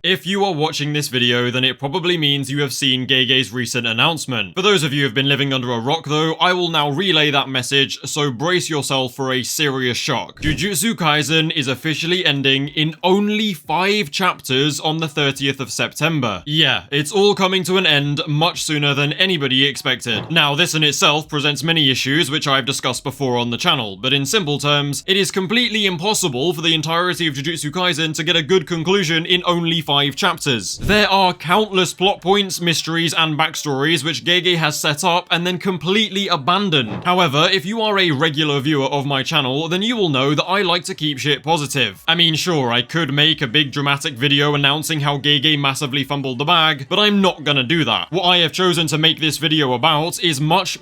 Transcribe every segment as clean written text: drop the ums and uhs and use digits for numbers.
If you are watching this video, then it probably means you have seen Gege's recent announcement. For those of you who have been living under a rock though, I will now relay that message, so brace yourself for a serious shock. Jujutsu Kaisen is officially ending in only 5 chapters on the 30th of September. Yeah, it's all coming to an end much sooner than anybody expected. Now, this in itself presents many issues which I've discussed before on the channel, but in simple terms, it is completely impossible for the entirety of Jujutsu Kaisen to get a good conclusion in only 5 chapters. There are countless plot points, mysteries, and backstories which Gege has set up and then completely abandoned. However, if you are a regular viewer of my channel, then you will know that I like to keep shit positive. I mean, sure, I could make a big dramatic video announcing how Gege massively fumbled the bag, but I'm not gonna do that. What I have chosen to make this video about is much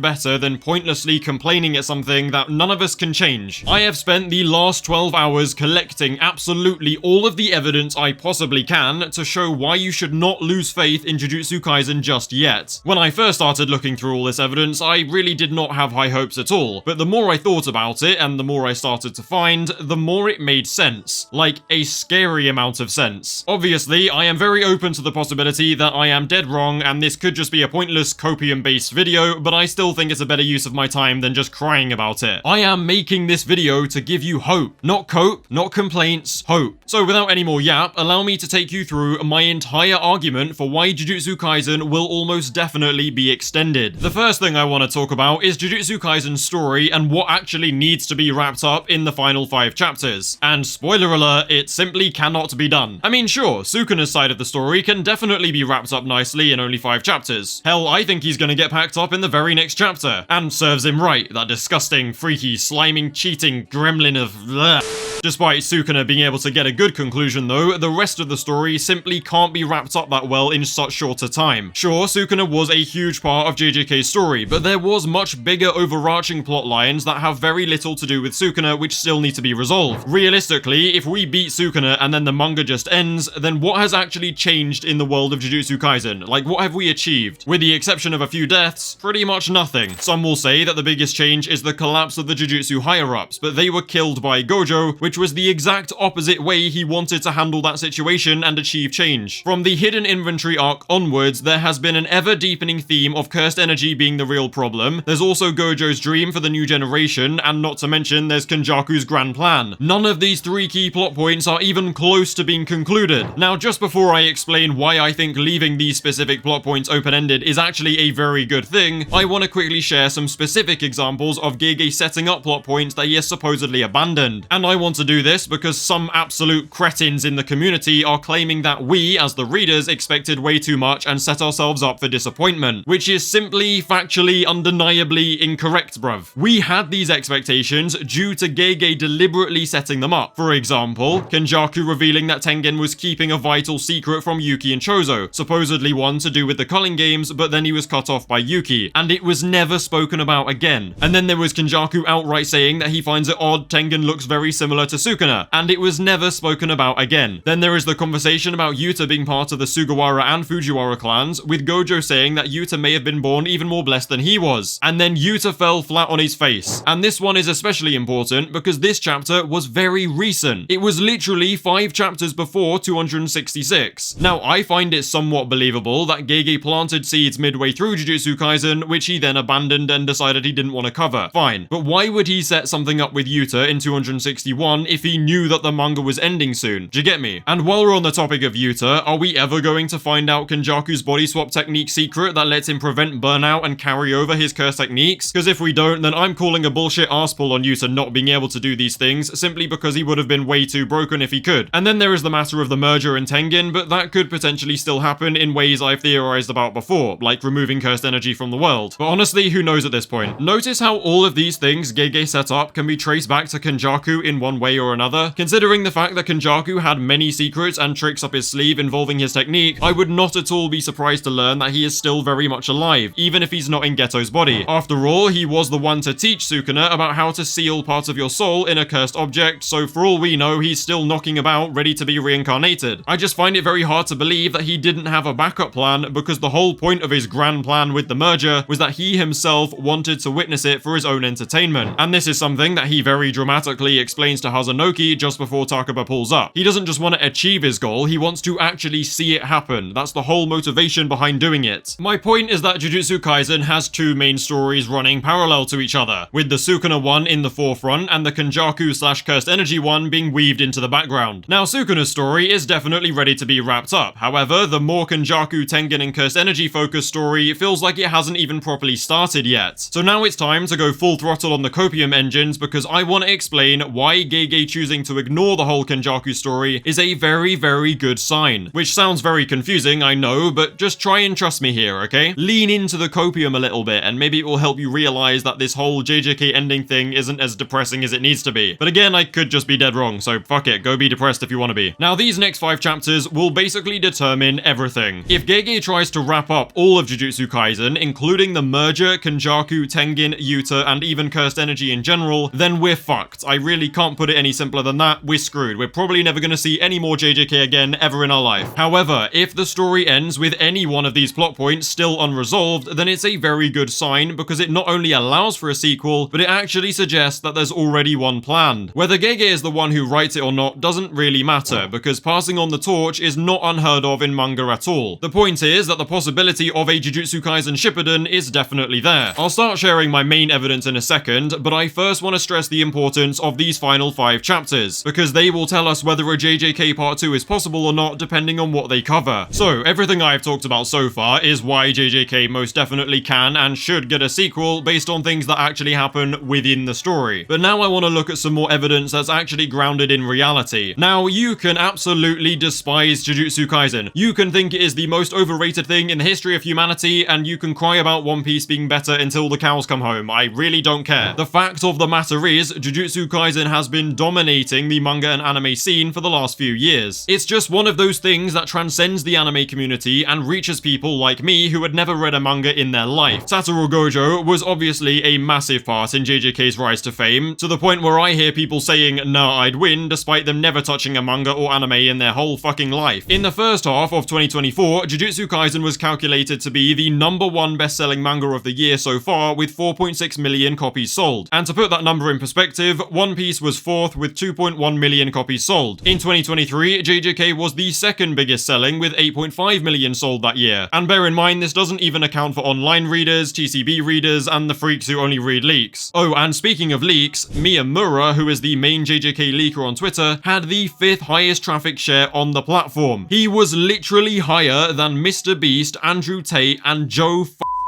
better than pointlessly complaining at something that none of us can change. I have spent the last 12 hours collecting absolutely all of the evidence I possibly can to show why you should not lose faith in Jujutsu Kaisen just yet. When I first started looking through all this evidence, I really did not have high hopes at all, but the more I thought about it and the more I started to find, the more it made sense. Like, a scary amount of sense. Obviously, I am very open to the possibility that I am dead wrong and this could just be a pointless copium-based video, but I still think it's a better use of my time than just crying about it. I am making this video to give you hope. Not cope, not complaints, hope. So without any more yap, allow me to take you through my entire argument for why Jujutsu Kaisen will almost definitely be extended. The first thing I want to talk about is Jujutsu Kaisen's story and what actually needs to be wrapped up in the final 5 chapters. And spoiler alert, it simply cannot be done. I mean, sure, Sukuna's side of the story can definitely be wrapped up nicely in only 5 chapters. Hell, I think he's gonna get packed up in the very next chapter. And serves him right, that disgusting, freaky, sliming, cheating gremlin of bleh. Despite Sukuna being able to get a good conclusion though, the rest of the story simply can't be wrapped up that well in such short a time. Sure, Sukuna was a huge part of JJK's story, but there was much bigger overarching plot lines that have very little to do with Sukuna which still need to be resolved. Realistically, if we beat Sukuna and then the manga just ends, then what has actually changed in the world of Jujutsu Kaisen? Like, what have we achieved? With the exception of a few deaths, pretty much nothing. Some will say that the biggest change is the collapse of the Jujutsu higher-ups, but they were killed by Gojo, which was the exact opposite way he wanted to handle that situation and achieve change. From the hidden inventory arc onwards, there has been an ever-deepening theme of cursed energy being the real problem. There's also Gojo's dream for the new generation, and not to mention there's Kenjaku's grand plan. None of these 3 key plot points are even close to being concluded. Now, just before I explain why I think leaving these specific plot points open-ended is actually a very good thing, I want to quickly share some specific examples of Gege setting up plot points that he has supposedly abandoned. And I want to do this because some absolute cretins in the community are claiming that we, as the readers, expected way too much and set ourselves up for disappointment, which is simply, factually, undeniably incorrect, bruv. We had these expectations due to Gege deliberately setting them up. For example, Kenjaku revealing that Tengen was keeping a vital secret from Yuki and Choso, supposedly one to do with the culling games, but then he was cut off by Yuki, and it was never spoken about again. And then there was Kenjaku outright saying that he finds it odd Tengen looks very similar to Sukuna, and it was never spoken about again. Then there is the conversation about Yuta being part of the Sugawara and Fujiwara clans, with Gojo saying that Yuta may have been born even more blessed than he was. And then Yuta fell flat on his face. And this one is especially important because this chapter was very recent. It was literally 5 chapters before 266. Now, I find it somewhat believable that Gege planted seeds midway through Jujutsu Kaisen, which he then abandoned and decided he didn't want to cover. Fine. But why would he set something up with Yuta in 261 if he knew that the manga was ending soon? Do you get me? And while we're on the topic of Yuta, are we ever going to find out Kenjaku's body swap technique secret that lets him prevent burnout and carry over his curse techniques? Because if we don't, then I'm calling a bullshit arsepull on Yuta not being able to do these things simply because he would have been way too broken if he could. And then there is the matter of the merger and Tengen, but that could potentially still happen in ways I've theorized about before, like removing cursed energy from the world. But honestly, who knows at this point? Notice how all of these things Gege set up can be traced back to Kenjaku in one way or another. Considering the fact that Kenjaku had many secrets and tricks up his sleeve involving his technique, I would not at all be surprised to learn that he is still very much alive, even if he's not in Geto's body. After all, he was the one to teach Sukuna about how to seal parts of your soul in a cursed object, so for all we know, he's still knocking about, ready to be reincarnated. I just find it very hard to believe that he didn't have a backup plan, because the whole point of his grand plan with the merger was that he himself wanted to witness it for his own entertainment. And this is something that he very dramatically explains to Hazanoki just before Takaba pulls up. He doesn't just want to achieve his goal, he wants to actually see it happen. That's the whole motivation behind doing it. My point is that Jujutsu Kaisen has two main stories running parallel to each other, with the Sukuna one in the forefront and the Kenjaku/Cursed Energy one being weaved into the background. Now, Sukuna's story is definitely ready to be wrapped up. However, the more Kenjaku, Tengen, and Cursed Energy focused story feels like it hasn't even properly started yet. So now it's time to go full throttle on the Copium engines because I want to explain why Gege choosing to ignore the whole Kenjaku story is a very, very good sign. Which sounds very confusing, I know, but just try and trust me here, okay? Lean into the Copium a little bit and maybe it will help you realize that this whole JJK ending thing isn't as depressing as it needs to be. But again, I could just be dead wrong, so fuck it, go be depressed if you want to be. Now, these next 5 chapters will basically determine everything. If Gege tries to wrap up all of Jujutsu Kaisen, including the merger, Kenjaku, Tengen, Yuta, and even Cursed Energy in general, then we're fucked. I really can't put it any simpler than that. We're screwed. We're probably never going to see any more JJK again ever in our life. However, if the story ends with any one of these plot points still unresolved, then it's a very good sign because it not only allows for a sequel, but it actually suggests that there's already one planned. Whether Gege is the one who writes it or not doesn't really matter, because passing on the torch is not unheard of in manga at all. The point is that the possibility of a Jujutsu Kaisen Shippuden is definitely there. I'll start sharing my main evidence in a second, but I first want to stress the importance of these final 5 chapters, because they will tell us whether a JJK Part 2 is possible or not depending on what they cover. So, everything I've talked about so far is why JJK most definitely can and should get a sequel based on things that actually happen within the story. But now I want to look at some more evidence that's actually grounded in reality. Now, you can absolutely despise Jujutsu Kaisen. You can think it is the most overrated thing in the history of humanity, and you can cry about One Piece being better until the cows come home. I really don't care. The fact of the matter is, Jujutsu Kaisen has been dominating the manga and anime scene for the last few years. It's just one of those things that transcends the anime community and reaches people like me who had never read a manga in their life. Satoru Gojo was obviously a massive part in JJK's rise to fame, to the point where I hear people saying, nah, I'd win, despite them never touching a manga or anime in their whole fucking life. In the first half of 2024, Jujutsu Kaisen was calculated to be the #1 best-selling manga of the year so far, with 4.6 million copies sold. And to put that number in perspective, One Piece was 4th with 2.1 million copies sold. In 2023, JJK was the second biggest selling with 8.5 million sold that year. And bear in mind, this doesn't even account for online readers, TCB readers, and the freaks who only read leaks. Oh, and speaking of leaks, Miyamura, who is the main JJK leaker on Twitter, had the 5th highest traffic share on the platform. He was literally higher than Mr. Beast, Andrew Tate, and Joe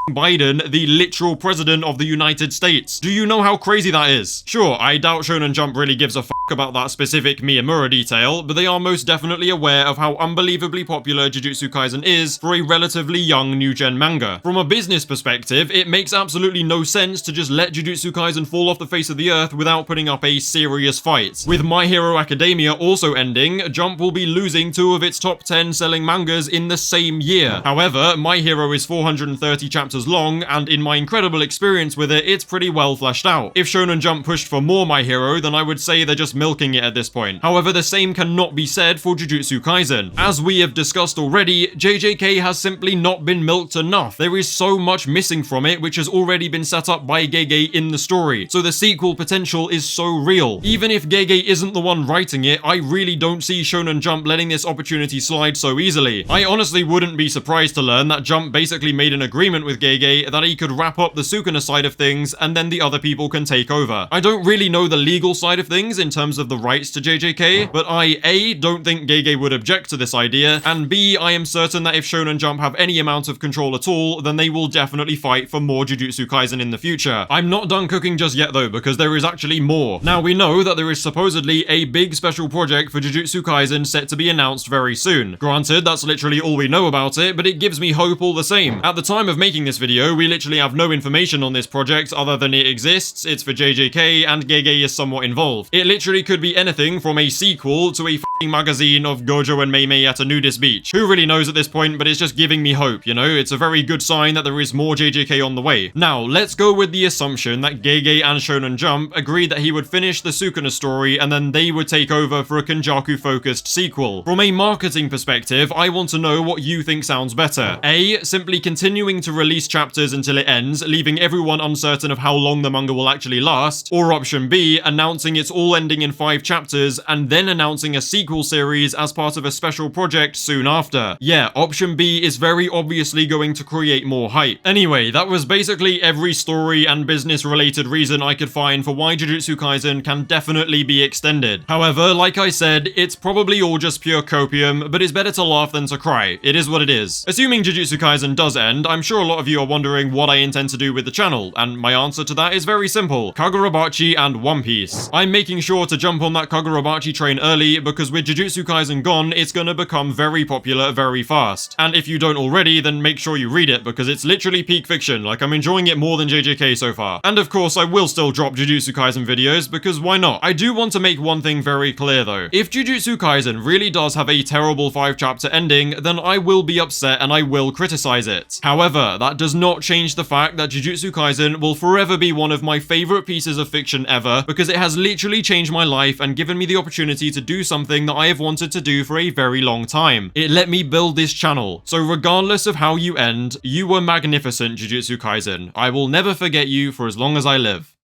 Biden, the literal president of the United States. Do you know how crazy that is? Sure, I doubt Shonen Jump really gives a about that specific Miyamura detail, but they are most definitely aware of how unbelievably popular Jujutsu Kaisen is for a relatively young new-gen manga. From a business perspective, it makes absolutely no sense to just let Jujutsu Kaisen fall off the face of the earth without putting up a serious fight. With My Hero Academia also ending, Jump will be losing 2 of its top 10 selling mangas in the same year. However, My Hero is 430 chapters long, and in my incredible experience with it, it's pretty well fleshed out. If Shonen Jump pushed for more My Hero, then I would say they're just milking it at this point. However, the same cannot be said for Jujutsu Kaisen. As we have discussed already, JJK has simply not been milked enough. There is so much missing from it, which has already been set up by Gege in the story, so the sequel potential is so real. Even if Gege isn't the one writing it, I really don't see Shonen Jump letting this opportunity slide so easily. I honestly wouldn't be surprised to learn that Jump basically made an agreement with Gege that he could wrap up the Sukuna side of things and then the other people can take over. I don't really know the legal side of things in terms of the rights to JJK, but I A, don't think Gege would object to this idea, and B, I am certain that if Shonen Jump have any amount of control at all, then they will definitely fight for more Jujutsu Kaisen in the future. I'm not done cooking just yet though, because there is actually more. Now, we know that there is supposedly a big special project for Jujutsu Kaisen set to be announced very soon. Granted, that's literally all we know about it, but it gives me hope all the same. At the time of making this video, we literally have no information on this project other than it exists, it's for JJK, and Gege is somewhat involved. It literally could be anything from a sequel to a f***ing magazine of Gojo and Mei at a nudist beach. Who really knows at this point, but it's just giving me hope, you know? It's a very good sign that there is more JJK on the way. Now, let's go with the assumption that Gege and Shonen Jump agreed that he would finish the Sukuna story and then they would take over for a Kenjaku-focused sequel. From a marketing perspective, I want to know what you think sounds better. A, simply continuing to release chapters until it ends, leaving everyone uncertain of how long the manga will actually last, or option B, announcing it's all ending in 5 chapters and then announcing a sequel series as part of a special project soon after. Yeah, option B is very obviously going to create more hype. Anyway, that was basically every story and business related reason I could find for why Jujutsu Kaisen can definitely be extended. However, like I said, it's probably all just pure copium, but it's better to laugh than to cry. It is what it is. Assuming Jujutsu Kaisen does end, I'm sure a lot of you are wondering what I intend to do with the channel, and my answer to that is very simple: Kagurabachi and One Piece. I'm making sure to jump on that Kagurabachi train early because with Jujutsu Kaisen gone, it's gonna become very popular very fast. And if you don't already, then make sure you read it because it's literally peak fiction. Like, I'm enjoying it more than JJK so far. And of course, I will still drop Jujutsu Kaisen videos because why not? I do want to make one thing very clear though. If Jujutsu Kaisen really does have a terrible 5-chapter ending, then I will be upset and I will criticize it. However, that does not change the fact that Jujutsu Kaisen will forever be one of my favorite pieces of fiction ever because it has literally changed my life and given me the opportunity to do something that I have wanted to do for a very long time. It let me build this channel. So regardless of how you end, you were magnificent, Jujutsu Kaisen. I will never forget you for as long as I live.